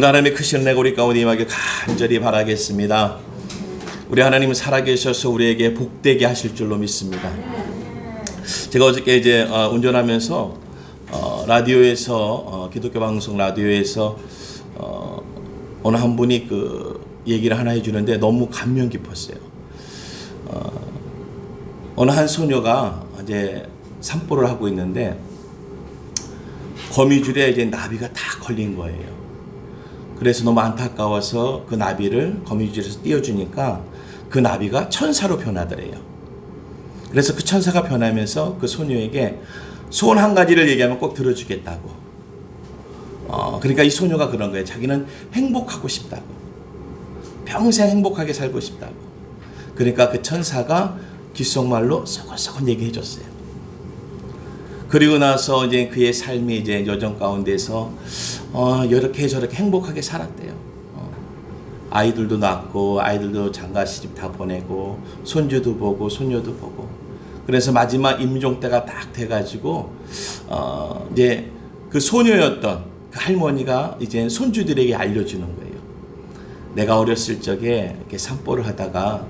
하나님의 크신 은혜가 우리 가운데 임하길 간절히 바라겠습니다. 우리 하나님은 살아계셔서 우리에게 복되게 하실 줄로 믿습니다. 제가 어저께 이제 운전하면서 라디오에서 기독교 방송 라디오에서 어느 한 분이 그 얘기를 하나 해주는데 너무 감명 깊었어요. 어느 한 소녀가 이제 산보를 하고 있는데 거미줄에 이제 나비가 다 걸린 거예요. 그래서 너무 안타까워서 그 나비를 거미줄에서 띄워주니까 그 나비가 천사로 변하더래요. 그래서 그 천사가 변하면서 그 소녀에게 소원 한 가지를 얘기하면 꼭 들어주겠다고. 그러니까 이 소녀가 그런 거예요. 자기는 행복하고 싶다고. 평생 행복하게 살고 싶다고. 그러니까 그 천사가 귓속말로 소곤소곤 얘기해 줬어요. 그리고 나서 이제 그의 삶이 이제 여정 가운데서 이렇게 저렇게 행복하게 살았대요. 아이들도 낳고 아이들도 장가 시집 다 보내고 손주도 보고 손녀도 보고. 그래서 마지막 임종 때가 딱 돼가지고 이제 그 소녀였던 그 할머니가 이제 손주들에게 알려주는 거예요. 내가 어렸을 적에 이렇게 산보를 하다가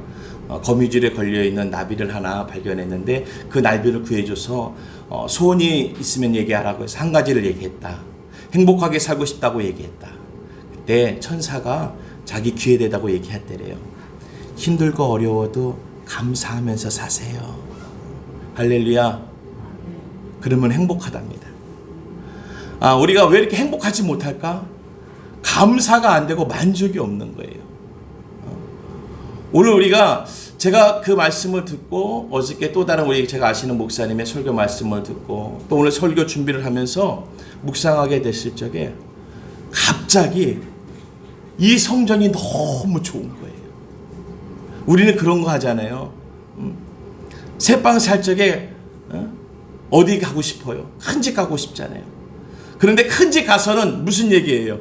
거미줄에 걸려있는 나비를 하나 발견했는데 그 나비를 구해줘서 소원이 있으면 얘기하라고 해서 한 가지를 얘기했다. 행복하게 살고 싶다고 얘기했다. 그때 천사가 자기 귀에 대다고 얘기했대래요. 힘들고 어려워도 감사하면서 사세요. 할렐루야. 그러면 행복하답니다. 우리가 왜 이렇게 행복하지 못할까? 감사가 안 되고 만족이 없는 거예요. 오늘 제가 그 말씀을 듣고 어저께 또 다른 제가 아시는 목사님의 설교 말씀을 듣고 또 오늘 설교 준비를 하면서 묵상하게 됐을 적에 갑자기 이 성전이 너무 좋은 거예요. 우리는 그런 거 하잖아요. 새빵 살 적에 어디 가고 싶어요? 큰 집 가고 싶잖아요. 그런데 큰 집 가서는 무슨 얘기예요?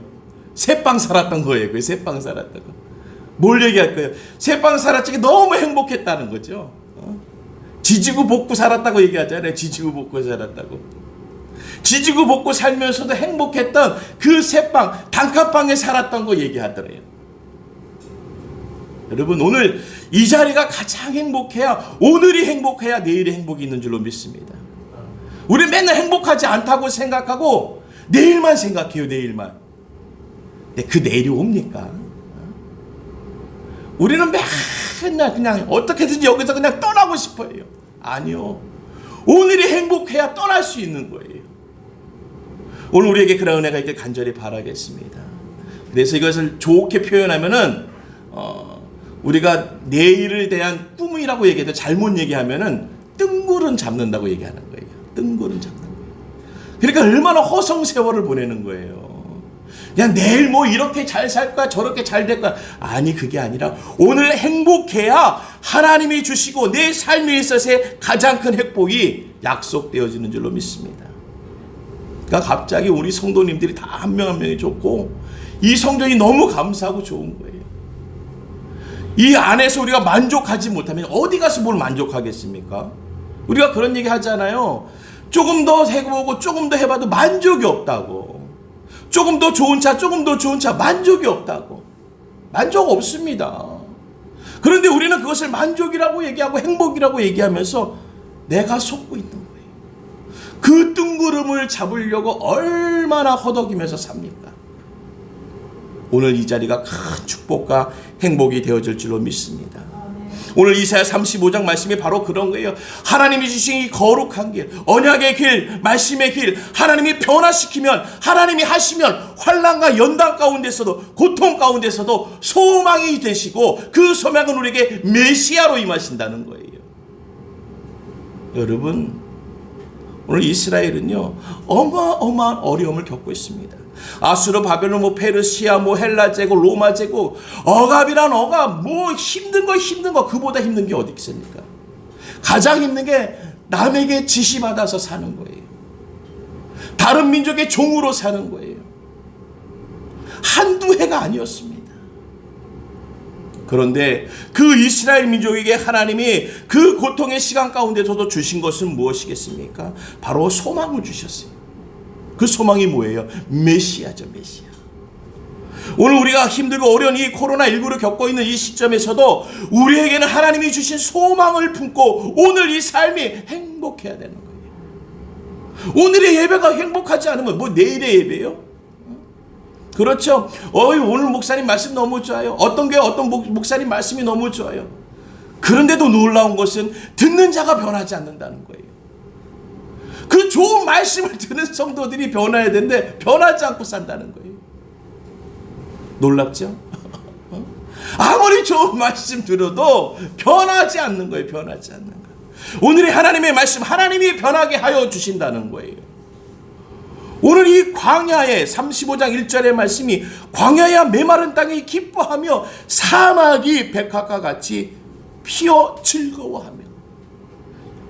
새빵 살았던 거예요. 그 새빵 살았던 거. 뭘 얘기할 거예요? 새빵 살았지 너무 행복했다는 거죠. 지지고 볶고 살았다고 얘기하잖아요. 지지고 볶고 살았다고. 지지고 볶고 살면서도 행복했던 그 새빵, 단칸방에 살았던 거 얘기하더래요. 여러분 오늘 이 자리가 가장 행복해야 오늘이 행복해야 내일이 행복이 있는 줄로 믿습니다. 우리 맨날 행복하지 않다고 생각하고 내일만 생각해요. 내일만. 근데 그 내일이 옵니까? 우리는 맨날 그냥 어떻게든지 여기서 그냥 떠나고 싶어요. 아니요. 오늘이 행복해야 떠날 수 있는 거예요. 오늘 우리에게 그런 은혜가 있길 간절히 바라겠습니다. 그래서 이것을 좋게 표현하면은 우리가 내일을 대한 꿈이라고 얘기해도 잘못 얘기하면은 뜬구름 잡는다고 얘기하는 거예요. 뜬구름 잡는 거예요. 그러니까 얼마나 허송세월을 보내는 거예요. 그냥 내일 뭐 이렇게 잘 살 거야 저렇게 잘 될 거야. 아니 그게 아니라 오늘 행복해야 하나님이 주시고 내 삶에 있어서의 가장 큰 행복이 약속되어지는 줄로 믿습니다. 그러니까 갑자기 우리 성도님들이 다 한 명 한 명이 좋고 이 성전이 너무 감사하고 좋은 거예요. 이 안에서 우리가 만족하지 못하면 어디 가서 뭘 만족하겠습니까? 우리가 그런 얘기 하잖아요. 조금 더 해보고 조금 더 해봐도 만족이 없다고. 조금 더 좋은 차, 조금 더 좋은 차, 만족이 없다고. 만족 없습니다. 그런데 우리는 그것을 만족이라고 얘기하고 행복이라고 얘기하면서 내가 속고 있는 거예요. 그 뜬구름을 잡으려고 얼마나 허덕이면서 삽니까? 오늘 이 자리가 큰 축복과 행복이 되어질 줄로 믿습니다. 오늘 이사야 35장 말씀이 바로 그런 거예요. 하나님이 주신 이 거룩한 길, 언약의 길, 말씀의 길, 하나님이 변화시키면, 하나님이 하시면 환난과 연단 가운데서도 고통 가운데서도 소망이 되시고 그 소망은 우리에게 메시아로 임하신다는 거예요. 여러분 오늘 이스라엘은요 어마어마한 어려움을 겪고 있습니다. 아수르, 바벨론, 페르시아, 헬라 제국, 로마 제국, 억압이란 억압, 힘든 거 그보다 힘든 게 어디 있습니까? 가장 힘든 게 남에게 지시받아서 사는 거예요. 다른 민족의 종으로 사는 거예요. 한두 해가 아니었습니다. 그런데 그 이스라엘 민족에게 하나님이 그 고통의 시간 가운데서도 주신 것은 무엇이겠습니까? 바로 소망을 주셨어요. 그 소망이 뭐예요? 메시아죠, 메시아. 오늘 우리가 힘들고 어려운 이 코로나19를 겪고 있는 이 시점에서도 우리에게는 하나님이 주신 소망을 품고 오늘 이 삶이 행복해야 되는 거예요. 오늘의 예배가 행복하지 않으면 뭐 내일의 예배요? 그렇죠. 오늘 목사님 말씀 너무 좋아요. 어떤 교회 어떤 목사님 말씀이 너무 좋아요. 그런데도 놀라운 것은 듣는 자가 변하지 않는다는 거예요. 그 좋은 말씀을 듣는 성도들이 변해야 되는데 변하지 않고 산다는 거예요. 놀랍죠? 아무리 좋은 말씀 들어도 변하지 않는 거예요. 변하지 않는 거예요. 오늘의 하나님의 말씀, 하나님이 변하게 하여 주신다는 거예요. 오늘 이 광야의 35장 1절의 말씀이 광야야 메마른 땅이 기뻐하며 사막이 백합과 같이 피어 즐거워하며,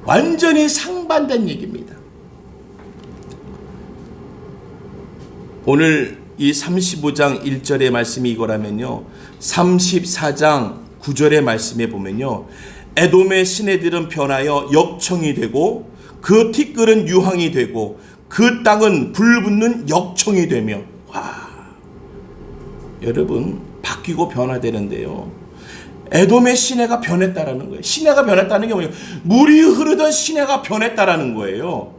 완전히 상반된 얘기입니다. 오늘 이 35장 1절의 말씀이 이거라면요, 34장 9절의 말씀에 보면요, 에돔의 시내들은 변하여 역청이 되고 그 티끌은 유황이 되고 그 땅은 불붙는 역청이 되며. 와, 여러분, 바뀌고 변화되는데요, 에돔의 시내가 변했다라는 거예요. 시내가 변했다는 게 뭐예요? 물이 흐르던 시내가 변했다라는 거예요.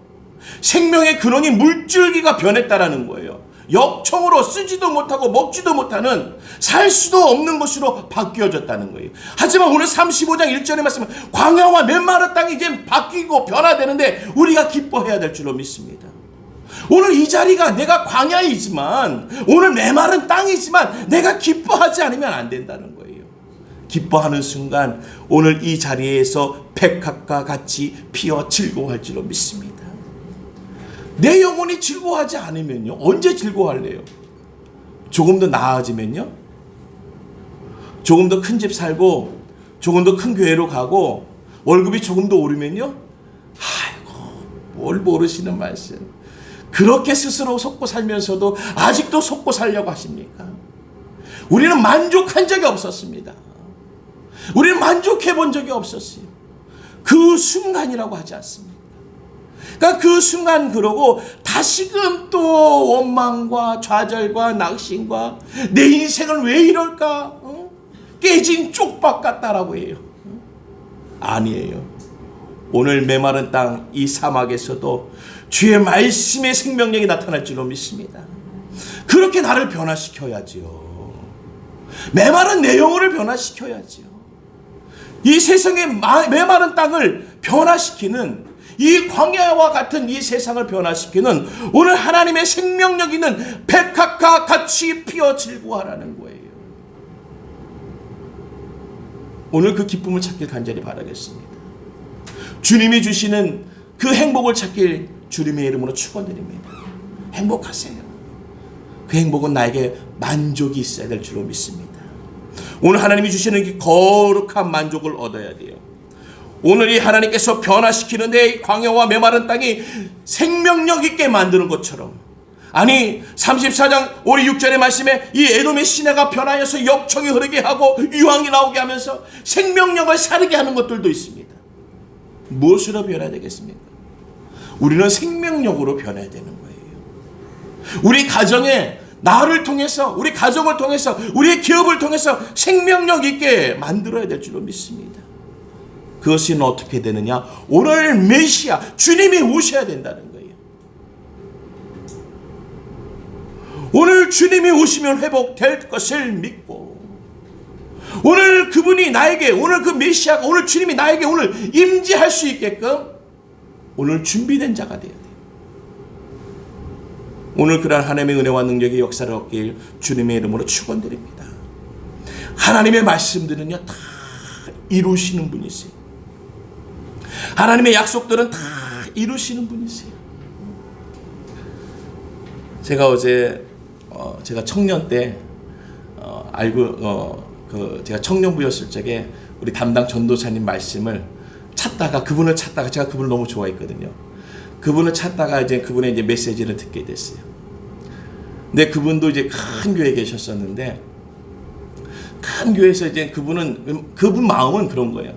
생명의 근원이 물줄기가 변했다라는 거예요. 역청으로 쓰지도 못하고 먹지도 못하는, 살 수도 없는 것으로 바뀌어졌다는 거예요. 하지만 오늘 35장 1절의 말씀은 광야와 메마른 땅이 이제 바뀌고 변화되는데 우리가 기뻐해야 될 줄로 믿습니다. 오늘 이 자리가 내가 광야이지만, 오늘 메마른 땅이지만 내가 기뻐하지 않으면 안 된다는 거예요. 기뻐하는 순간 오늘 이 자리에서 백합과 같이 피어 즐거워할 줄로 믿습니다. 내 영혼이 즐거워하지 않으면요, 언제 즐거워할래요? 조금 더 나아지면요, 조금 더 큰 집 살고 조금 더 큰 교회로 가고 월급이 조금 더 오르면요, 아이고 뭘 모르시는 말씀. 그렇게 스스로 속고 살면서도 아직도 속고 살려고 하십니까? 우리는 만족한 적이 없었습니다. 우리는 만족해 본 적이 없었어요. 그 순간이라고 하지 않습니까? 그러니까 그 순간 그러고 다시금 또 원망과 좌절과 낙심과 내 인생은 왜 이럴까? 깨진 쪽박 같다라고 해요. 아니에요. 오늘 메마른 땅 이 사막에서도 주의 말씀의 생명력이 나타날 줄로 믿습니다. 그렇게 나를 변화시켜야지요. 메마른 내 영혼을 변화시켜야지요. 이 세상의 메마른 땅을 변화시키는, 이 광야와 같은 이 세상을 변화시키는 오늘 하나님의 생명력 있는 백합과 같이 피어 즐거워하라는 거예요. 오늘 그 기쁨을 찾길 간절히 바라겠습니다. 주님이 주시는 그 행복을 찾길 주님의 이름으로 축원드립니다. 행복하세요. 그 행복은 나에게 만족이 있어야 될 줄로 믿습니다. 오늘 하나님이 주시는 그 거룩한 만족을 얻어야 돼요. 오늘 이 하나님께서 변화시키는데 이 광야와 메마른 땅이 생명력 있게 만드는 것처럼, 아니 34장 5, 6절의 말씀에 이 에돔의 시내가 변하여서 역청이 흐르게 하고 유황이 나오게 하면서 생명력을 살게 하는 것들도 있습니다. 무엇으로 변해야 되겠습니까? 우리는 생명력으로 변해야 되는 거예요. 우리 가정에 나를 통해서, 우리 가정을 통해서, 우리의 기업을 통해서 생명력 있게 만들어야 될 줄로 믿습니다. 그것은 어떻게 되느냐? 오늘 메시아 주님이 오셔야 된다는 거예요. 오늘 주님이 오시면 회복될 것을 믿고, 오늘 그분이 나에게, 오늘 그 메시아가, 오늘 주님이 나에게 오늘 임재할 수 있게끔 오늘 준비된 자가 되어야 돼요. 오늘 그러한 하나님의 은혜와 능력의 역사를 얻길 주님의 이름으로 축원드립니다. 하나님의 말씀들은요 다 이루시는 분이세요. 하나님의 약속들은 다 이루시는 분이세요. 제가 어제 제가 청년 때 제가 청년부였을 적에 우리 담당 전도사님 말씀을 찾다가, 그분을 찾다가, 제가 그분을 너무 좋아했거든요. 그분을 찾다가 이제 그분의 이제 메시지를 듣게 됐어요. 근데 그분도 이제 큰 교회에 계셨었는데, 큰 교회에서 이제 그분 마음은 그런 거예요.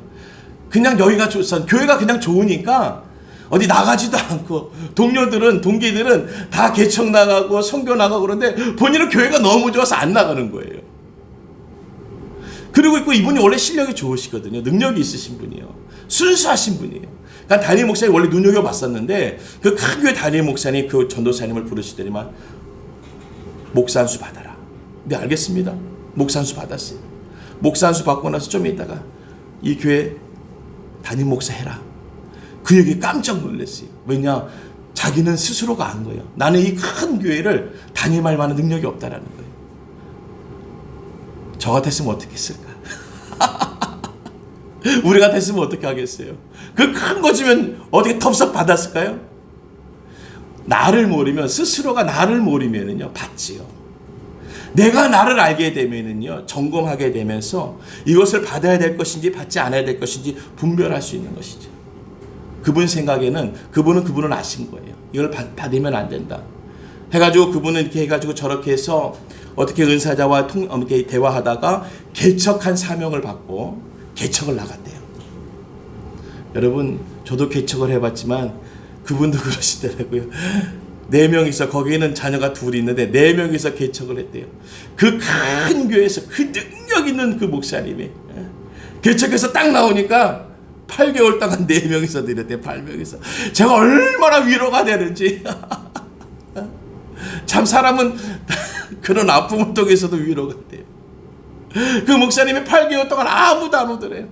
그냥 여기가 교회가 그냥 좋으니까 어디 나가지도 않고 동기들은 다 개척 나가고 선교 나가고 그런데 본인은 교회가 너무 좋아서 안 나가는 거예요. 그리고 있고 이분이 원래 실력이 좋으시거든요. 능력이 있으신 분이에요. 순수하신 분이에요. 그러니까 담임 목사님 원래 눈여겨봤었는데 그 큰 교회 담임 목사님 그 전도사님을 부르시더니만 목사 한 수 받아라. 네 알겠습니다. 목사 한 수 받았어요. 목사 한 수 받고 나서 좀 있다가 이 교회 담임 목사 해라. 그 얘기에 깜짝 놀랐어요. 왜냐? 자기는 스스로가 안 거예요. 나는 이 큰 교회를 담임할 만한 능력이 없다라는 거예요. 저 같았으면 어떻게 했을까? 우리 같았으면 어떻게 하겠어요? 그 큰 거 주면 어떻게 덥석 받았을까요? 나를 모르면, 스스로가 나를 모르면은요, 받지요. 내가 나를 알게 되면은요, 점검하게 되면서 이것을 받아야 될 것인지 받지 않아야 될 것인지 분별할 수 있는 것이죠. 그분 생각에는 그분은 아신 거예요. 이걸 받으면 안 된다. 해가지고 그분은 이렇게 해가지고 저렇게 해서 어떻게 은사자와 이렇게 대화하다가 개척한 사명을 받고 개척을 나갔대요. 여러분, 저도 개척을 해봤지만 그분도 그러시더라고요. 4명이서 거기에는 자녀가 둘이 있는데 4명이서 개척을 했대요. 그 큰 교회에서 그 능력 있는 그 목사님이 개척해서 딱 나오니까 8개월 동안 4명이서 드렸대요. 8명이서. 제가 얼마나 위로가 되는지. 참 사람은 그런 아픔을 통해서도 위로가 돼요. 그 목사님이 8개월 동안 아무도 안 오더래요.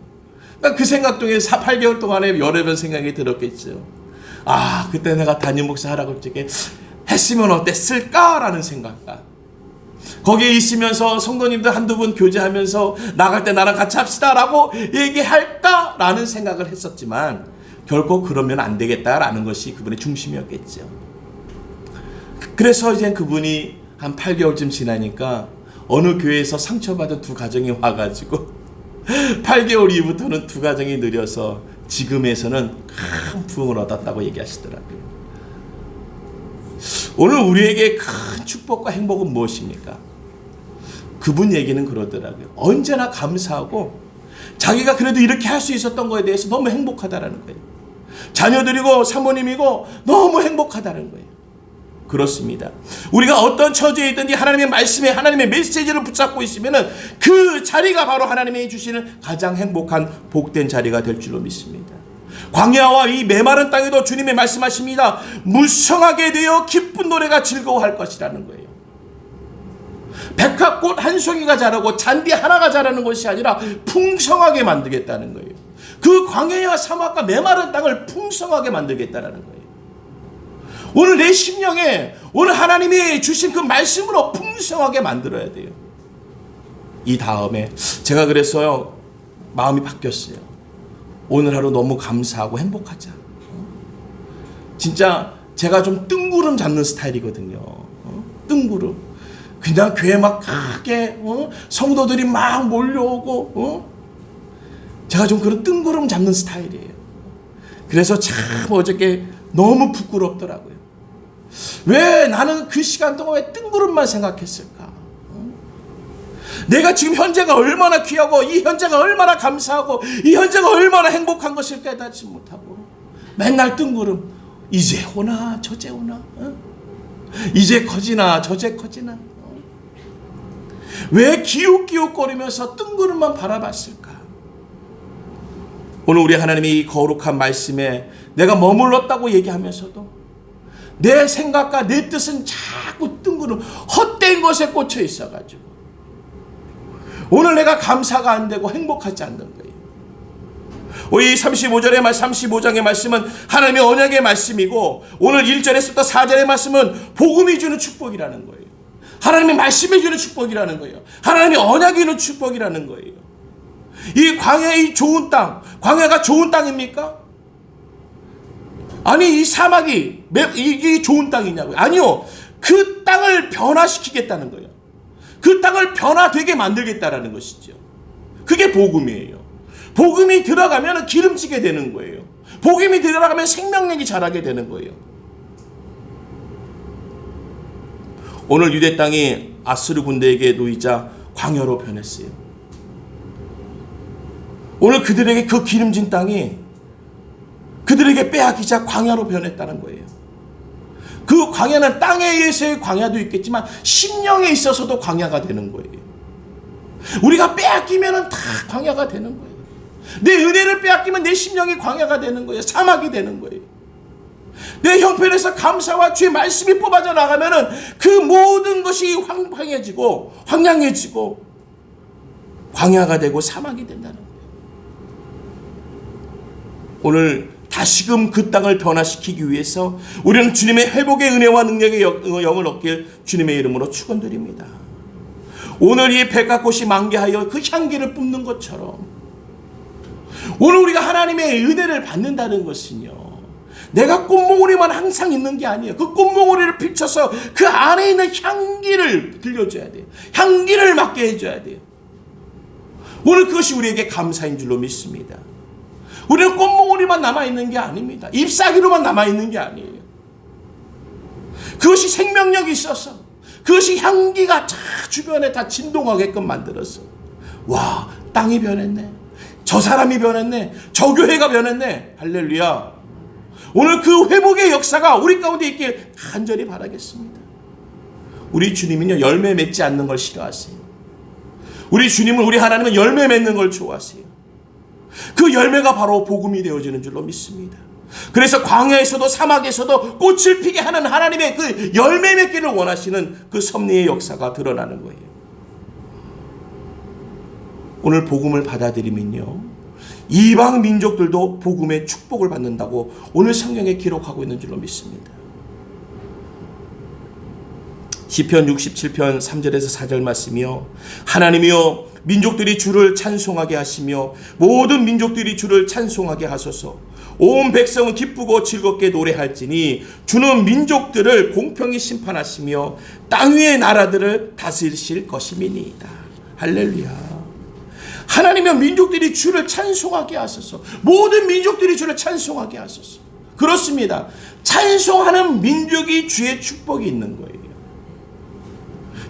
그러니까 그 생각 중에 8개월 동안에 여러 번 생각이 들었겠죠. 아, 그때 내가 담임 목사 하라고 저게 했으면 어땠을까라는 생각과 거기에 있으면서 성도님들 한두 분 교제하면서 나갈 때 나랑 같이 합시다라고 얘기할까라는 생각을 했었지만 결코 그러면 안 되겠다라는 것이 그분의 중심이었겠죠. 그래서 이제 그분이 한 8개월쯤 지나니까 어느 교회에서 상처받은 2 가정이 와가지고 8개월 이후부터는 2 가정이 느려서 지금에서는 큰 부흥을 얻었다고 얘기하시더라고요. 오늘 우리에게 큰 축복과 행복은 무엇입니까? 그분 얘기는 그러더라고요. 언제나 감사하고 자기가 그래도 이렇게 할 수 있었던 거에 대해서 너무 행복하다라는 거예요. 자녀들이고 사모님이고 너무 행복하다는 거예요. 그렇습니다. 우리가 어떤 처지에 있든지 하나님의 말씀에 하나님의 메시지를 붙잡고 있으면 그 자리가 바로 하나님이 주시는 가장 행복한 복된 자리가 될 줄로 믿습니다. 광야와 이 메마른 땅에도 주님이 말씀하십니다. 무성하게 되어 기쁜 노래가 즐거워할 것이라는 거예요. 백합꽃 한 송이가 자라고 잔디 하나가 자라는 것이 아니라 풍성하게 만들겠다는 거예요. 그 광야와 사막과 메마른 땅을 풍성하게 만들겠다는 거예요. 오늘 내 심령에 오늘 하나님이 주신 그 말씀으로 풍성하게 만들어야 돼요. 이 다음에 제가 그래서요 마음이 바뀌었어요. 오늘 하루 너무 감사하고 행복하자. 진짜 제가 좀 뜬구름 잡는 스타일이거든요. 뜬구름. 그냥 교회 막 크게 성도들이 막 몰려오고 제가 좀 그런 뜬구름 잡는 스타일이에요. 그래서 참 어저께 너무 부끄럽더라고요. 왜 나는 그 시간 동안 왜 뜬구름만 생각했을까? 내가 지금 현재가 얼마나 귀하고 이 현재가 얼마나 감사하고 이 현재가 얼마나 행복한 것을 깨닫지 못하고 맨날 뜬구름. 이제 오나 저제 오나 이제 커지나 저제 커지나 왜 기웃기웃거리면서 뜬구름만 바라봤을까? 오늘 우리 하나님이 이 거룩한 말씀에 내가 머물렀다고 얘기하면서도 내 생각과 내 뜻은 자꾸 뜬구름 헛된 것에 꽂혀 있어가지고 오늘 내가 감사가 안 되고 행복하지 않는 거예요. 이 35장의 말씀은 하나님의 언약의 말씀이고 오늘 1절에서부터 4절의 말씀은 복음이 주는 축복이라는 거예요. 하나님의 말씀이 주는 축복이라는 거예요. 하나님의 언약이 주는 축복이라는 거예요. 이 광야의 좋은 땅, 광야가 좋은 땅입니까? 아니 이 사막이 이게 좋은 땅이냐고요? 아니요. 그 땅을 변화시키겠다는 거예요. 그 땅을 변화되게 만들겠다라는 것이죠. 그게 복음이에요. 복음이 들어가면 기름지게 되는 거예요. 복음이 들어가면 생명력이 자라게 되는 거예요. 오늘 유대 땅이 아수르 군대에게 놓이자 광야로 변했어요. 오늘 그들에게 그 기름진 땅이 그들에게 빼앗기자 광야로 변했다는 거예요. 그 광야는 땅에 의해서의 광야도 있겠지만 심령에 있어서도 광야가 되는 거예요. 우리가 빼앗기면 다 광야가 되는 거예요. 내 은혜를 빼앗기면 내 심령이 광야가 되는 거예요. 사막이 되는 거예요. 내 형편에서 감사와 주의 말씀이 뽑아져 나가면은 그 모든 것이 황폐해지고 황량해지고 광야가 되고 사막이 된다는 거예요. 오늘 다시금 그 땅을 변화시키기 위해서 우리는 주님의 회복의 은혜와 능력의 영을 얻길 주님의 이름으로 축원드립니다. 오늘 이 백합꽃이 만개하여 그 향기를 뿜는 것처럼 오늘 우리가 하나님의 은혜를 받는다는 것은요, 내가 꽃몽오리만 항상 있는 게 아니에요. 그 꽃몽오리를 펼쳐서 그 안에 있는 향기를 들려줘야 돼요. 향기를 맡게 해줘야 돼요. 오늘 그것이 우리에게 감사인 줄로 믿습니다. 우리는 꽃몽오리만 남아있는 게 아닙니다. 잎사귀로만 남아있는 게 아니에요. 그것이 생명력이 있어서 그것이 향기가 쫙 주변에 다 진동하게끔 만들었어. 와, 땅이 변했네. 저 사람이 변했네. 저 교회가 변했네. 할렐루야. 오늘 그 회복의 역사가 우리 가운데 있길 간절히 바라겠습니다. 우리 주님은요, 열매 맺지 않는 걸 싫어하세요. 우리 주님은, 우리 하나님은 열매 맺는 걸 좋아하세요. 그 열매가 바로 복음이 되어지는 줄로 믿습니다. 그래서 광야에서도 사막에서도 꽃을 피게 하는 하나님의 그 열매 맺기를 원하시는 그 섭리의 역사가 드러나는 거예요. 오늘 복음을 받아들이면요, 이방 민족들도 복음의 축복을 받는다고 오늘 성경에 기록하고 있는 줄로 믿습니다. 시편 67편 3절에서 4절 말씀이요, 하나님이여 민족들이 주를 찬송하게 하시며 모든 민족들이 주를 찬송하게 하소서. 온 백성은 기쁘고 즐겁게 노래할지니 주는 민족들을 공평히 심판하시며 땅 위의 나라들을 다스리실 것임이니이다. 할렐루야. 하나님은 민족들이 주를 찬송하게 하소서. 모든 민족들이 주를 찬송하게 하소서. 그렇습니다. 찬송하는 민족이 주의 축복이 있는 거예요.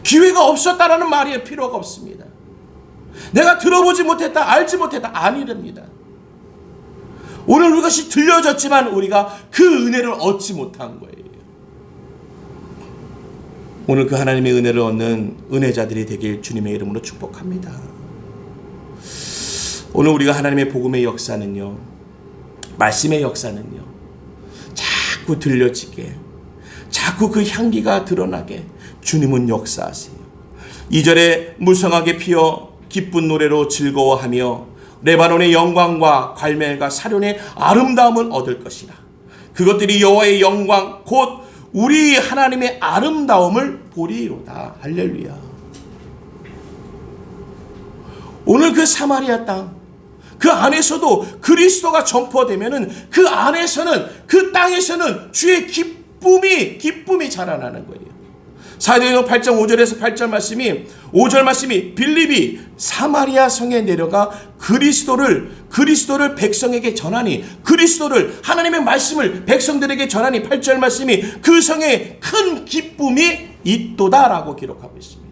기회가 없었다라는 말이 필요가 없습니다. 내가 들어보지 못했다, 알지 못했다, 아니랍니다. 오늘 그것이 들려졌지만 우리가 그 은혜를 얻지 못한 거예요. 오늘 그 하나님의 은혜를 얻는 은혜자들이 되길 주님의 이름으로 축복합니다. 오늘 우리가 하나님의 복음의 역사는요, 말씀의 역사는요, 자꾸 들려지게, 자꾸 그 향기가 드러나게 주님은 역사하세요. 2절에 무성하게 피어 기쁜 노래로 즐거워하며 레바논의 영광과 갈멜과 사련의 아름다움을 얻을 것이라. 그것들이 여호와의 영광 곧 우리 하나님의 아름다움을 보리로다. 할렐루야. 오늘 그 사마리아 땅, 그 안에서도 그리스도가 전포되면은 그 안에서는, 그 땅에서는 주의 기쁨이 자라나는 거예요. 사도행전 8장 5절에서 8절 말씀이, 5절 말씀이 빌립이 사마리아 성에 내려가 그리스도를 백성에게 전하니, 그리스도를, 하나님의 말씀을 백성들에게 전하니 8절 말씀이 그 성에 큰 기쁨이 있도다라고 기록하고 있습니다.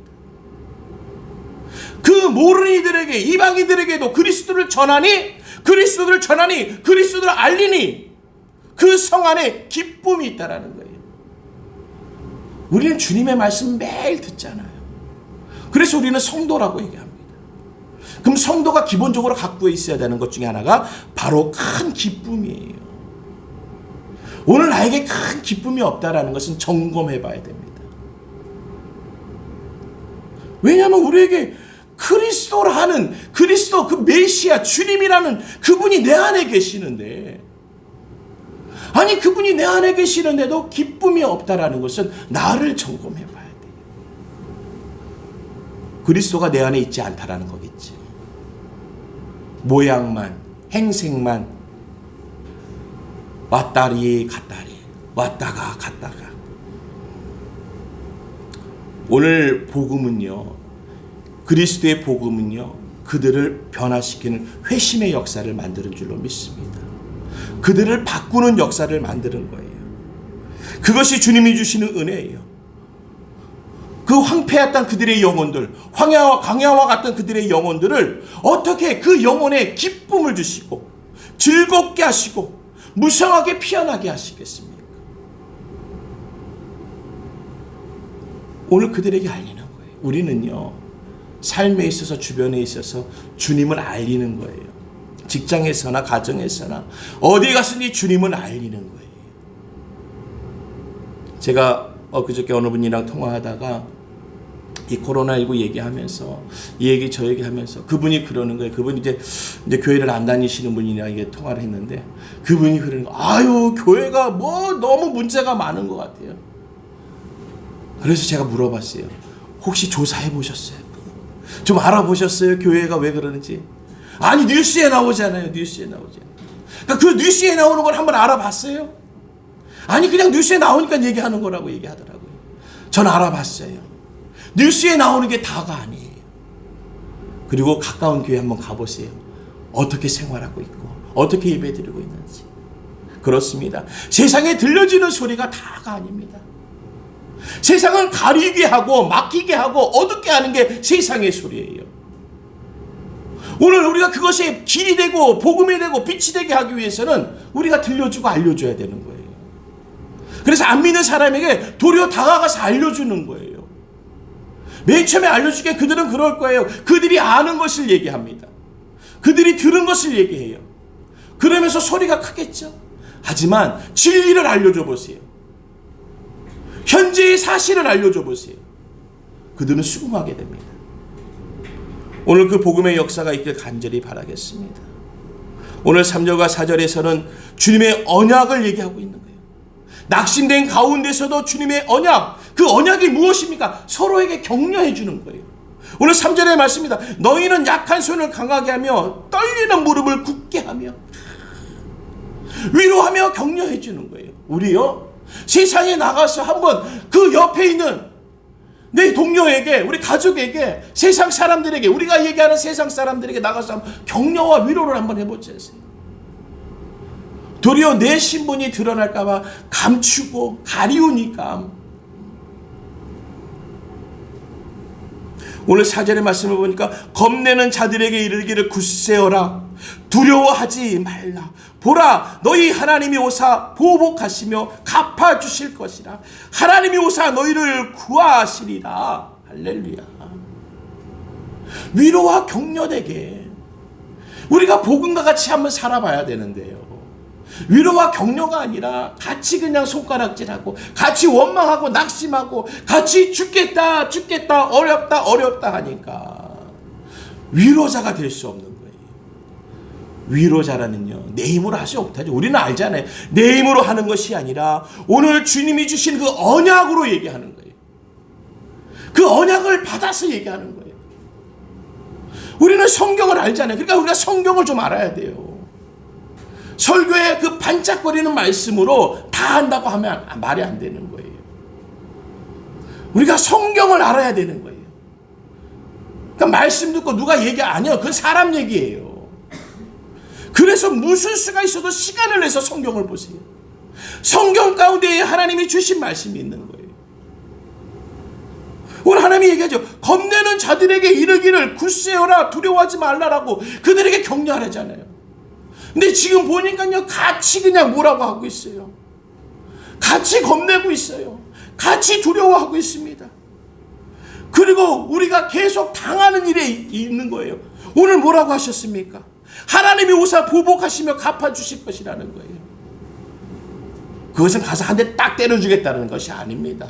그 모르는 이들에게, 이방인들에게도 그리스도를 전하니, 그리스도를 알리니 그 성 안에 기쁨이 있다라는 거예요. 우리는 주님의 말씀 매일 듣잖아요. 그래서 우리는 성도라고 얘기합니다. 그럼 성도가 기본적으로 갖고 있어야 되는 것 중에 하나가 바로 큰 기쁨이에요. 오늘 나에게 큰 기쁨이 없다라는 것은 점검해 봐야 됩니다. 왜냐하면 우리에게 그리스도라는, 그리스도 그 메시아 주님이라는 그분이 내 안에 계시는데, 아니 그분이 내 안에 계시는데도 기쁨이 없다라는 것은 나를 점검해 봐야 돼요. 그리스도가 내 안에 있지 않다라는 거겠지. 모양만, 행색만, 왔다리 갔다리, 왔다가 갔다가. 오늘 복음은요, 그리스도의 복음은요, 그들을 변화시키는 회심의 역사를 만드는 줄로 믿습니다. 그들을 바꾸는 역사를 만드는 거예요. 그것이 주님이 주시는 은혜예요. 그 황폐했던 그들의 영혼들, 광야와 같던 그들의 영혼들을 어떻게 그 영혼에 기쁨을 주시고 즐겁게 하시고 무성하게 피어나게 하시겠습니까? 오늘 그들에게 알리는 거예요. 우리는요, 삶에 있어서 주변에 있어서 주님을 알리는 거예요. 직장에서나 가정에서나 어디 가서든지 주님을 알리는 거예요. 제가 엊그저께 어느 분이랑 통화하다가 이 코로나19 얘기하면서 이 얘기 저 얘기 하면서 그분이 그러는 거예요. 그분이 이제 교회를 안 다니시는 분이랑 이게 통화를 했는데 그분이 그러는 거예요. 아유, 교회가 뭐 너무 문제가 많은 것 같아요. 그래서 제가 물어봤어요. 혹시 조사해 보셨어요? 좀 알아보셨어요? 교회가 왜 그러는지? 아니, 뉴스에 나오잖아요. 뉴스에 나오잖아요. 그러니까 그 뉴스에 나오는 걸 한번 알아봤어요? 아니, 그냥 뉴스에 나오니까 얘기하는 거라고 얘기하더라고요. 전 알아봤어요. 뉴스에 나오는 게 다가 아니에요. 그리고 가까운 교회 한번 가보세요. 어떻게 생활하고 있고 어떻게 예배드리고 있는지. 그렇습니다. 세상에 들려지는 소리가 다가 아닙니다. 세상을 가리게 하고 막히게 하고 어둡게 하는 게 세상의 소리예요. 오늘 우리가 그것이 길이 되고 복음이 되고 빛이 되게 하기 위해서는 우리가 들려주고 알려줘야 되는 거예요. 그래서 안 믿는 사람에게 도리어 다가가서 알려주는 거예요. 맨 처음에 알려주게 그들은 그럴 거예요. 그들이 아는 것을 얘기합니다. 그들이 들은 것을 얘기해요. 그러면서 소리가 크겠죠. 하지만 진리를 알려줘 보세요. 현재의 사실을 알려줘 보세요. 그들은 수긍하게 됩니다. 오늘 그 복음의 역사가 있길 간절히 바라겠습니다. 오늘 3절과 4절에서는 주님의 언약을 얘기하고 있는 거예요. 낙심된 가운데서도 주님의 언약, 그 언약이 무엇입니까? 서로에게 격려해 주는 거예요. 오늘 3절의 말씀입니다. 너희는 약한 손을 강하게 하며 떨리는 무릎을 굳게 하며 위로하며 격려해 주는 거예요. 우리요, 세상에 나가서 한번 그 옆에 있는 내 동료에게, 우리 가족에게, 세상 사람들에게, 우리가 얘기하는 세상 사람들에게 나가서 한번 격려와 위로를 한번 해보자. 도리어 내 신분이 드러날까봐 감추고 가리우니까. 오늘 4절의 말씀을 보니까 겁내는 자들에게 이르기를 굳세어라, 두려워하지 말라. 보라, 너희 하나님이 오사 보복하시며 갚아주실 것이라. 하나님이 오사 너희를 구하시리라. 할렐루야. 위로와 격려되게 우리가 복음과 같이 한번 살아봐야 되는데요. 위로와 격려가 아니라 같이 그냥 손가락질하고 같이 원망하고 낙심하고 같이 죽겠다 죽겠다 어렵다 어렵다 하니까 위로자가 될 수 없는 거예요. 위로자라는요, 내 힘으로 하지 못하죠. 우리는 알잖아요. 내 힘으로 하는 것이 아니라 오늘 주님이 주신 그 언약으로 얘기하는 거예요. 그 언약을 받아서 얘기하는 거예요. 우리는 성경을 알잖아요. 그러니까 우리가 성경을 좀 알아야 돼요. 설교의 그 반짝거리는 말씀으로 다 한다고 하면 말이 안 되는 거예요. 우리가 성경을 알아야 되는 거예요. 그러니까 말씀 듣고 누가 얘기 아니요, 그건 사람 얘기예요. 그래서 무슨 수가 있어도 시간을 내서 성경을 보세요. 성경 가운데 하나님이 주신 말씀이 있는 거예요. 오늘 하나님이 얘기하죠. 겁내는 자들에게 이르기를 굳세어라, 두려워하지 말라라고 그들에게 격려하잖아요. 근데 지금 보니까요, 같이 그냥 뭐라고 하고 있어요. 같이 겁내고 있어요. 같이 두려워하고 있습니다. 그리고 우리가 계속 당하는 일에 있는 거예요. 오늘 뭐라고 하셨습니까? 하나님이 오사 보복하시며 갚아주실 것이라는 거예요. 그것은 가서 한 대 딱 때려주겠다는 것이 아닙니다.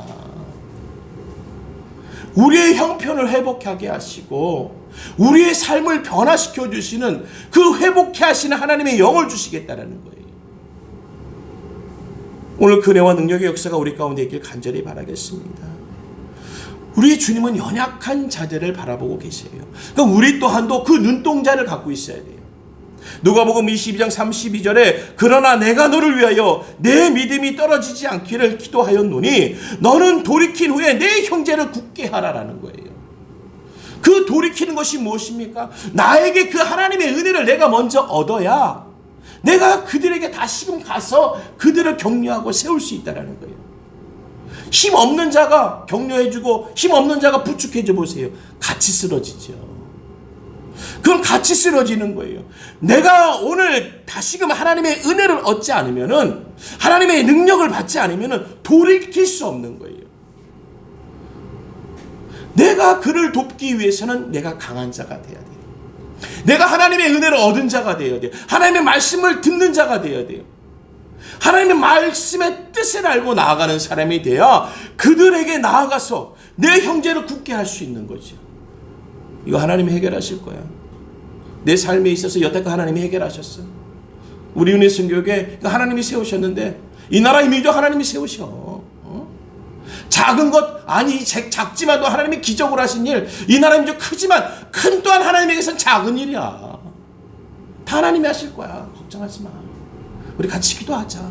우리의 형편을 회복하게 하시고 우리의 삶을 변화시켜 주시는 그 회복케 하시는 하나님의 영을 주시겠다는 거예요. 오늘 그네와 능력의 역사가 우리 가운데 있길 간절히 바라겠습니다. 우리 주님은 연약한 자들을 바라보고 계세요. 그러니까 우리 또한도 그 눈동자를 갖고 있어야 돼요. 누가복음 22장 32절에 그러나 내가 너를 위하여 내 믿음이 떨어지지 않기를 기도하였노니 너는 돌이킨 후에 내 형제를 굳게 하라라는 거예요. 그 돌이키는 것이 무엇입니까? 나에게 그 하나님의 은혜를 내가 먼저 얻어야 내가 그들에게 다시금 가서 그들을 격려하고 세울 수 있다는 거예요. 힘 없는 자가 격려해주고 힘 없는 자가 부축해줘 보세요. 같이 쓰러지죠. 그럼 같이 쓰러지는 거예요. 내가 오늘 다시금 하나님의 은혜를 얻지 않으면은, 하나님의 능력을 받지 않으면은 돌이킬 수 없는 거예요. 내가 그를 돕기 위해서는 내가 강한 자가 돼야 돼요. 내가 하나님의 은혜를 얻은 자가 되어야 돼요. 하나님의 말씀을 듣는 자가 되어야 돼요. 하나님의 말씀의 뜻을 알고 나아가는 사람이 돼야 그들에게 나아가서 내 형제를 굳게 할 수 있는 거죠. 이거 하나님이 해결하실 거야. 내 삶에 있어서 여태까지 하나님이 해결하셨어. 우리 은혜 선교회 하나님이 세우셨는데 이 나라의 민족 하나님이 세우셔. 작은 것 아니 작지만도 하나님이 기적으로 하신 일, 이 나라의 민족 크지만 큰 또한 하나님에게선 작은 일이야. 다 하나님이 하실 거야. 걱정하지 마. 우리 같이 기도하자.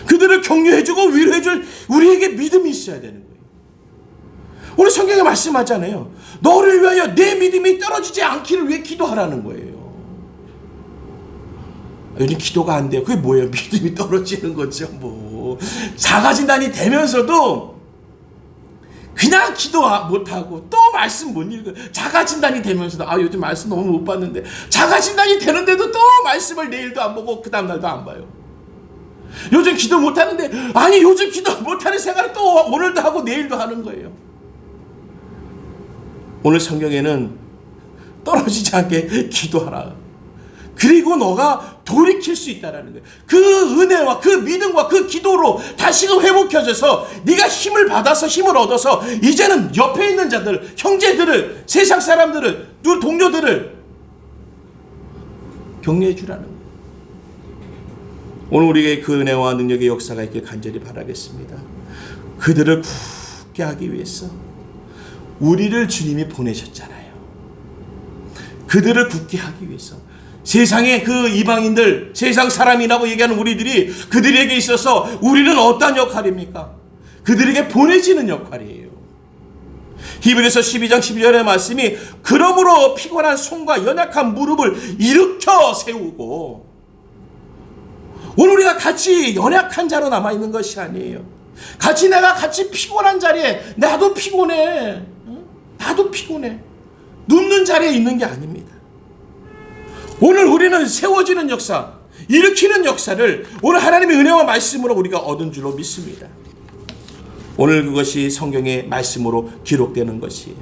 그들을 격려해주고 위로해줄 우리에게 믿음이 있어야 되는 거예요. 오늘 성경에 말씀하잖아요. 너를 위하여 내 믿음이 떨어지지 않기를 위해 기도하라는 거예요. 요즘 기도가 안 돼요. 그게 뭐예요? 믿음이 떨어지는 거죠. 뭐 작아진다니 되면서도 그냥 기도 못하고 또 말씀 못 읽어요. 작아진다니 되면서도 요즘 말씀 너무 못 봤는데, 작아진다니 되는데도 또 말씀을 내일도 안 보고 그 다음날도 안 봐요. 요즘 기도 못하는데, 아니 요즘 기도 못하는 생각을 또 오늘도 하고 내일도 하는 거예요. 오늘 성경에는 떨어지지 않게 기도하라. 그리고 너가 돌이킬 수 있다라는 거예요. 그 은혜와 그 믿음과 그 기도로 다시금 회복해져서 네가 힘을 받아서 힘을 얻어서 이제는 옆에 있는 자들, 형제들을, 세상 사람들을, 동료들을 격려해 주라는 거예요. 오늘 우리에게 그 은혜와 능력의 역사가 있길 간절히 바라겠습니다. 그들을 굳게 하기 위해서 우리를 주님이 보내셨잖아요. 그들을 굳게 하기 위해서 세상의 그 이방인들, 세상 사람이라고 얘기하는 우리들이 그들에게 있어서 우리는 어떤 역할입니까? 그들에게 보내지는 역할이에요. 히브리서 12장 12절의 말씀이 그러므로 피곤한 손과 연약한 무릎을 일으켜 세우고, 오늘 우리가 같이 연약한 자로 남아있는 것이 아니에요. 내가 같이 피곤한 자리에 나도 피곤해. 나도 피곤해. 눕는 자리에 있는 게 아닙니다. 오늘 우리는 세워지는 역사, 일으키는 역사를 오늘 하나님의 은혜와 말씀으로 우리가 얻은 줄로 믿습니다. 오늘 그것이 성경의 말씀으로 기록되는 것이에요.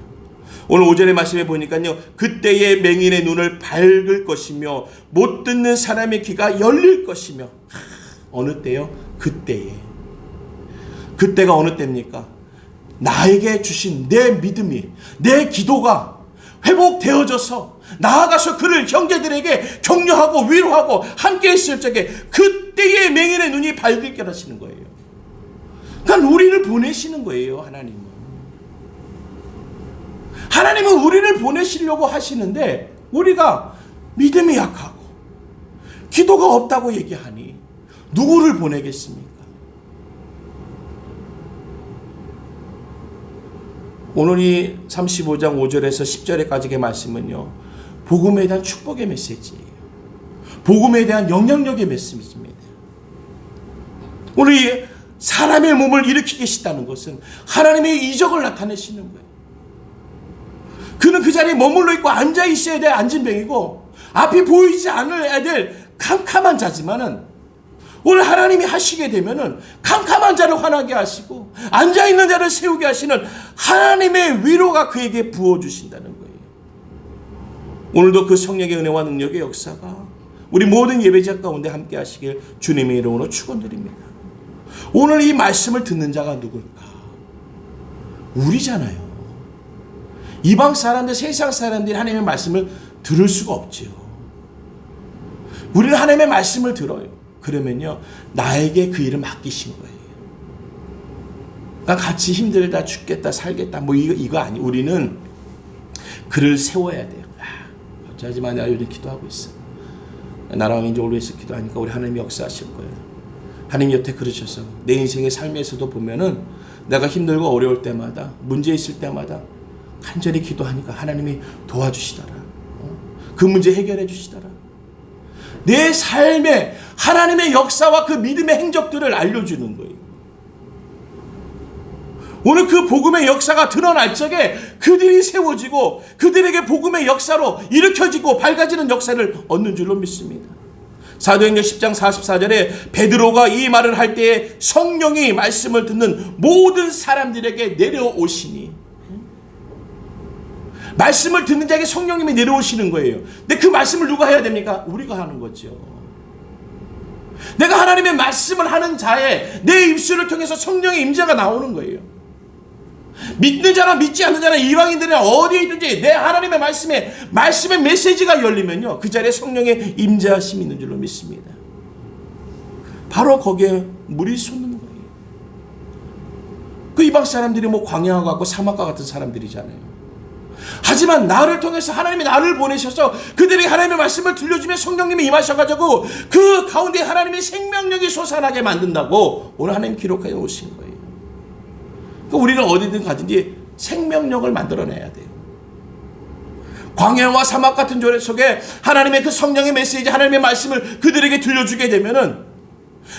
오늘 5절의 말씀에 보니까요, 그때의 맹인의 눈을 밝을 것이며 못 듣는 사람의 귀가 열릴 것이며. 어느 때요? 그때에. 그때가 어느 때입니까? 나에게 주신 내 믿음이, 내 기도가 회복되어져서 나아가서 그를 형제들에게 격려하고 위로하고 함께 있을 적에 그때의 맹인의 눈이 밝게 하시는 거예요. 그러니까 우리를 보내시는 거예요. 하나님은 우리를 보내시려고 하시는데 우리가 믿음이 약하고 기도가 없다고 얘기하니 누구를 보내겠습니까? 오늘 이 35장 5절에서 10절에까지의 말씀은요, 복음에 대한 축복의 메시지예요. 복음에 대한 영향력의 메시지입니다. 오늘 이 사람의 몸을 일으키게 하시다는 것은 하나님의 이적을 나타내시는 거예요. 그는 그 자리에 머물러 있고 앉아 있어야 될 안진병이고 앞이 보이지 않아야 될 캄캄한 자지만은, 오늘 하나님이 하시게 되면은 캄캄한 자를 환하게 하시고 앉아있는 자를 세우게 하시는 하나님의 위로가 그에게 부어주신다는 거예요. 오늘도 그 성령의 은혜와 능력의 역사가 우리 모든 예배자 가운데 함께 하시길 주님의 이름으로 축원드립니다. 오늘 이 말씀을 듣는 자가 누굴까? 우리잖아요. 이방 사람들, 세상 사람들이 하나님의 말씀을 들을 수가 없지요. 우리는 하나님의 말씀을 들어요. 그러면요, 나에게 그 일을 맡기신 거예요. 나 같이 힘들다, 죽겠다, 살겠다, 뭐 이거 아니. 우리는 그를 세워야 돼요. 하지만 내가 요즘 기도하고 있어. 나라와 민족을 위해서 기도하니까 우리 하나님이 역사하실 거예요. 하나님 여태 그러셔서 내 인생의 삶에서도 보면은 내가 힘들고 어려울 때마다, 문제 있을 때마다 간절히 기도하니까 하나님이 도와주시더라. 그 문제 해결해 주시더라. 내 삶에 하나님의 역사와 그 믿음의 행적들을 알려주는 거예요. 오늘 그 복음의 역사가 드러날 적에 그들이 세워지고 그들에게 복음의 역사로 일으켜지고 밝아지는 역사를 얻는 줄로 믿습니다. 사도행전 10장 44절에 베드로가 이 말을 할 때에 성령이 말씀을 듣는 모든 사람들에게 내려오시니, 말씀을 듣는 자에게 성령님이 내려오시는 거예요. 근데 그 말씀을 누가 해야 됩니까? 우리가 하는 거죠. 내가 하나님의 말씀을 하는 자의 내 입술을 통해서 성령의 임재가 나오는 거예요. 믿는 자나 믿지 않는 자나 이방인들이나 어디에 있든지 내 하나님의 말씀의 메시지가 열리면요, 그 자리에 성령의 임재하심이 있는 줄로 믿습니다. 바로 거기에 물이 솟는 거예요. 그 이방 사람들이 뭐 광야와 같고 사막과 같은 사람들이잖아요. 하지만 나를 통해서 하나님이 나를 보내셔서 그들에게 하나님의 말씀을 들려주며 성령님이 임하셔가지고 그 가운데 하나님의 생명력이 솟아나게 만든다고 오늘 하나님 기록하여 오신 거예요. 그러니까 우리는 어디든 가든지 생명력을 만들어내야 돼요. 광야와 사막 같은 조례 속에 하나님의 그 성령의 메시지, 하나님의 말씀을 그들에게 들려주게 되면은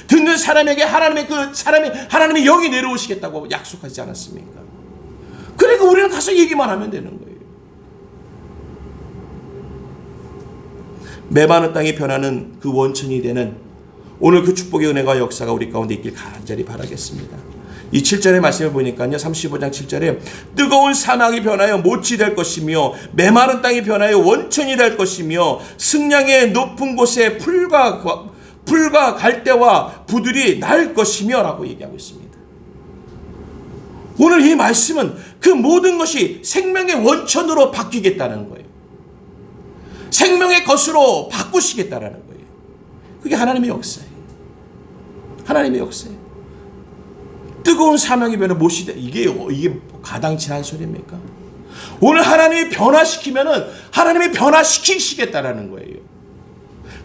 듣는 사람에게 하나님의 영이 내려오시겠다고 약속하지 않았습니까? 그러니까 우리는 가서 얘기만 하면 되는 거예요. 메마른 땅이 변하는 그 원천이 되는 오늘 그 축복의 은혜와 역사가 우리 가운데 있길 간절히 바라겠습니다. 이 7절의 말씀을 보니까요, 35장 7절에 뜨거운 사막이 변하여 못이 될 것이며 메마른 땅이 변하여 원천이 될 것이며 승량의 높은 곳에 풀과 갈대와 부들이 날 것이며 라고 얘기하고 있습니다. 오늘 이 말씀은 그 모든 것이 생명의 원천으로 바뀌겠다는 거예요. 생명의 것으로 바꾸시겠다라는 거예요. 그게 하나님의 역사예요. 하나님의 역사예요. 뜨거운 사막이 변해 못이 돼. 이게 가당치 않은 소리입니까? 오늘 하나님이 변화시키면은 하나님이 변화시키시겠다라는 거예요.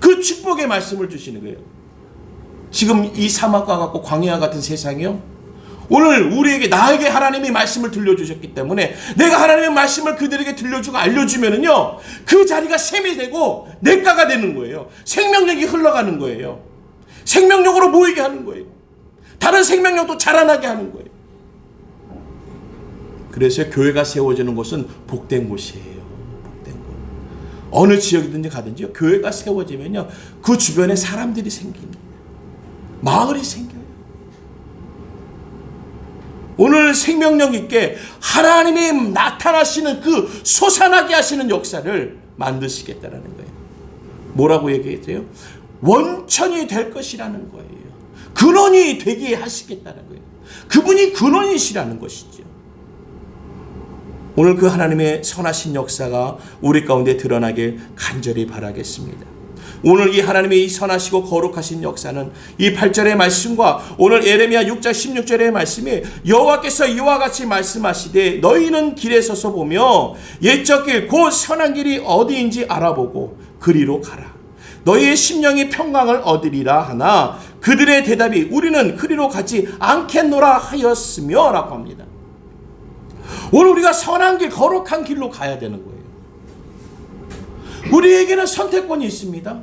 그 축복의 말씀을 주시는 거예요. 지금 이 사막과 같고 광야 같은 세상이요, 오늘 나에게 하나님이 말씀을 들려주셨기 때문에 내가 하나님의 말씀을 그들에게 들려주고 알려주면은요, 그 자리가 샘이 되고 냇가가 되는 거예요. 생명력이 흘러가는 거예요. 생명력으로 모이게 하는 거예요. 다른 생명력도 자라나게 하는 거예요. 그래서 교회가 세워지는 곳은 복된 곳이에요. 복된 곳. 어느 지역이든지 가든지요, 교회가 세워지면요, 그 주변에 사람들이 생깁니다. 마을이 생겨요. 오늘 생명력 있게 하나님이 나타나시는 그 솟아나게 하시는 역사를 만드시겠다라는 거예요. 뭐라고 얘기했어요? 원천이 될 것이라는 거예요. 근원이 되게 하시겠다는 거예요. 그분이 근원이시라는 것이죠. 오늘 그 하나님의 선하신 역사가 우리 가운데 드러나길 간절히 바라겠습니다. 오늘 이 하나님의 이 선하시고 거룩하신 역사는 이 8절의 말씀과 오늘 예레미야 6장 16절의 말씀이 여호와께서 이와 같이 말씀하시되 너희는 길에 서서 보며 옛적 길 곧 선한 길이 어디인지 알아보고 그리로 가라. 너희의 심령이 평강을 얻으리라 하나 그들의 대답이 우리는 그리로 가지 않겠노라 하였으며 라고 합니다. 오늘 우리가 선한 길, 거룩한 길로 가야 되는 거예요. 우리에게는 선택권이 있습니다.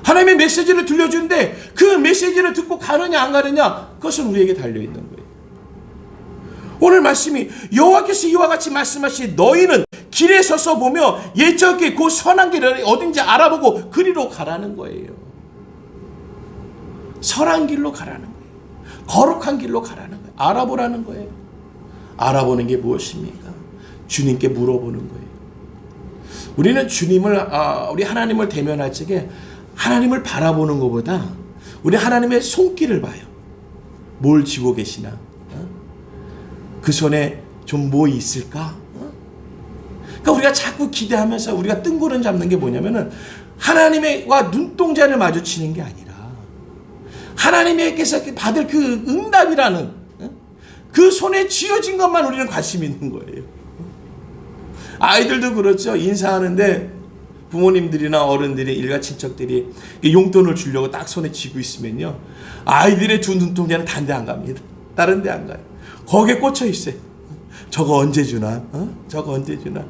하나님의 메시지를 들려주는데 그 메시지를 듣고 가느냐 안 가느냐, 그것은 우리에게 달려있는 거예요. 오늘 말씀이 여호와께서 이와 같이 말씀하시 너희는 길에 서서 보며 옛적 길 그 선한 길을 어딘지 알아보고 그리로 가라는 거예요. 선한 길로 가라는 거예요. 거룩한 길로 가라는 거예요. 알아보라는 거예요. 알아보는 게 무엇입니까? 주님께 물어보는 거예요. 우리는 우리 하나님을 대면할 적에 하나님을 바라보는 것보다 우리 하나님의 손길을 봐요. 뭘 쥐고 계시나? 그 손에 좀 뭐 있을까? 그러니까 우리가 자꾸 기대하면서 우리가 뜬구름 잡는 게 뭐냐면은 하나님과 눈동자를 마주치는 게 아니라 하나님께서 받을 그 응답이라는 그 손에 쥐어진 것만 우리는 관심 있는 거예요. 아이들도 그렇죠. 인사하는데 부모님들이나 어른들이 일가 친척들이 용돈을 주려고 딱 손에 쥐고 있으면요, 아이들의 두 눈동자는 다른 데 안 갑니다. 다른 데 안 가요. 거기에 꽂혀 있어요. 저거 언제 주나? 저거 언제 주나?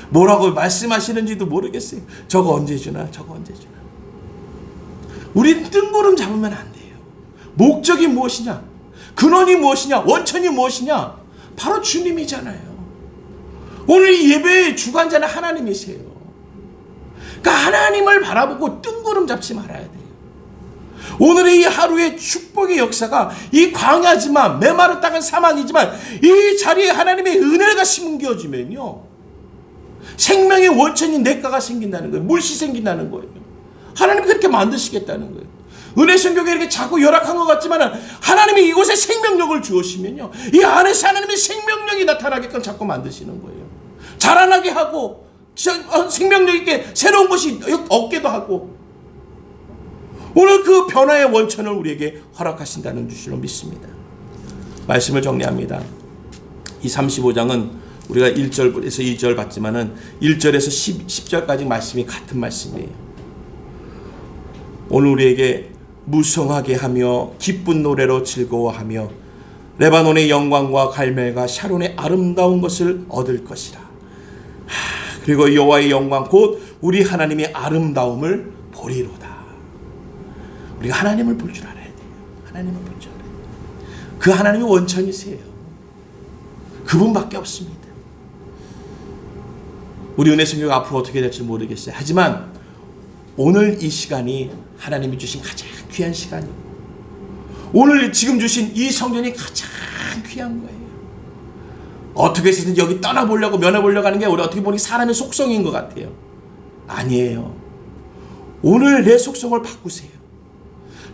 뭐라고 말씀하시는지도 모르겠어요. 저거 언제 주나? 저거 언제 주나? 우린 뜬구름 잡으면 안 돼요. 목적이 무엇이냐? 근원이 무엇이냐? 원천이 무엇이냐? 바로 주님이잖아요. 오늘 이 예배의 주관자는 하나님이세요. 그러니까 하나님을 바라보고 뜬구름 잡지 말아야 돼요. 오늘의 이 하루의 축복의 역사가 이 광야지만 메마른 땅은 사막이지만 이 자리에 하나님의 은혜가 심겨지면요, 생명의 원천인 냇가가 생긴다는 거예요. 물씨 생긴다는 거예요. 하나님이 그렇게 만드시겠다는 거예요. 은혜 성경에 이렇게 자꾸 열악한 것 같지만 하나님이 이곳에 생명력을 주시면요, 이 안에서 하나님의 생명력이 나타나게끔 자꾸 만드시는 거예요. 자라나게 하고 생명력 있게 새로운 것이 얻게도 하고, 오늘 그 변화의 원천을 우리에게 허락하신다는 줄로 믿습니다. 말씀을 정리합니다. 이 35장은 우리가 1절에서 2절 봤지만은 1절에서 10절까지 말씀이 같은 말씀이에요. 오늘 우리에게 무성하게 하며 기쁜 노래로 즐거워하며 레바논의 영광과 갈멜과 샤론의 아름다운 것을 얻을 것이라. 그리고 여호와의 영광 곧 우리 하나님의 아름다움을 보리로다. 우리가 하나님을 볼 줄 알아야 돼요. 하나님을 볼 줄 알아야 돼요. 그 하나님이 원천이세요. 그분밖에 없습니다. 우리 은혜 성교가 앞으로 어떻게 될지 모르겠어요. 하지만 오늘 이 시간이 하나님이 주신 가장 귀한 시간이고, 오늘 지금 주신 이 성전이 가장 귀한 거예요. 어떻게 해서든 여기 떠나보려고 면해보려고 하는 게 우리 어떻게 보니 사람의 속성인 것 같아요. 아니에요. 오늘 내 속성을 바꾸세요.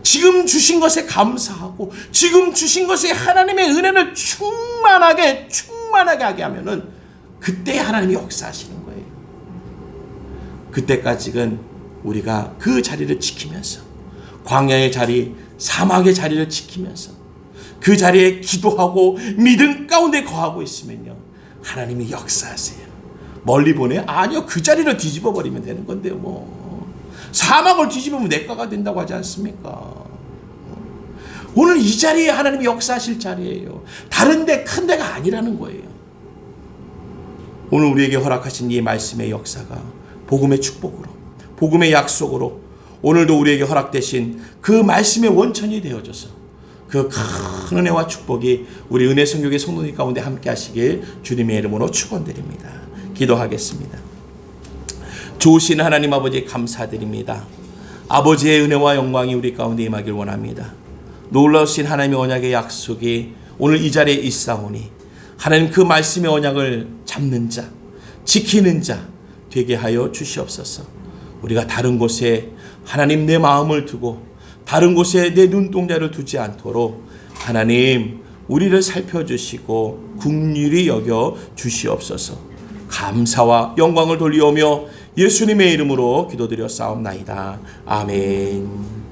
지금 주신 것에 감사하고 지금 주신 것에 하나님의 은혜를 충만하게 하게 하면은 그때 하나님이 역사하시는 거예요. 그때까지는 우리가 그 자리를 지키면서, 광야의 자리, 사막의 자리를 지키면서 그 자리에 기도하고 믿음 가운데 거하고 있으면요, 하나님이 역사하세요. 멀리 보내? 아니요, 그 자리를 뒤집어 버리면 되는 건데요. 뭐 사막을 뒤집으면 냇가가 된다고 하지 않습니까? 오늘 이 자리에 하나님이 역사하실 자리예요. 다른 데 큰 데가 아니라는 거예요. 오늘 우리에게 허락하신 이 말씀의 역사가 복음의 축복으로, 복음의 약속으로 오늘도 우리에게 허락되신 그 말씀의 원천이 되어져서 그 큰 은혜와 축복이 우리 은혜 성교의 성도님 가운데 함께 하시길 주님의 이름으로 축원드립니다. 기도하겠습니다. 좋으신 하나님 아버지 감사드립니다. 아버지의 은혜와 영광이 우리 가운데 임하길 원합니다. 놀라우신 하나님의 언약의 약속이 오늘 이 자리에 있사오니 하나님 그 말씀의 언약을 잡는 자, 지키는 자 되게 하여 주시옵소서. 우리가 다른 곳에 하나님 내 마음을 두고 다른 곳에 내 눈동자를 두지 않도록 하나님 우리를 살펴주시고 긍휼히 여겨 주시옵소서. 감사와 영광을 돌리오며 예수님의 이름으로 기도드려 싸움나이다. 아멘.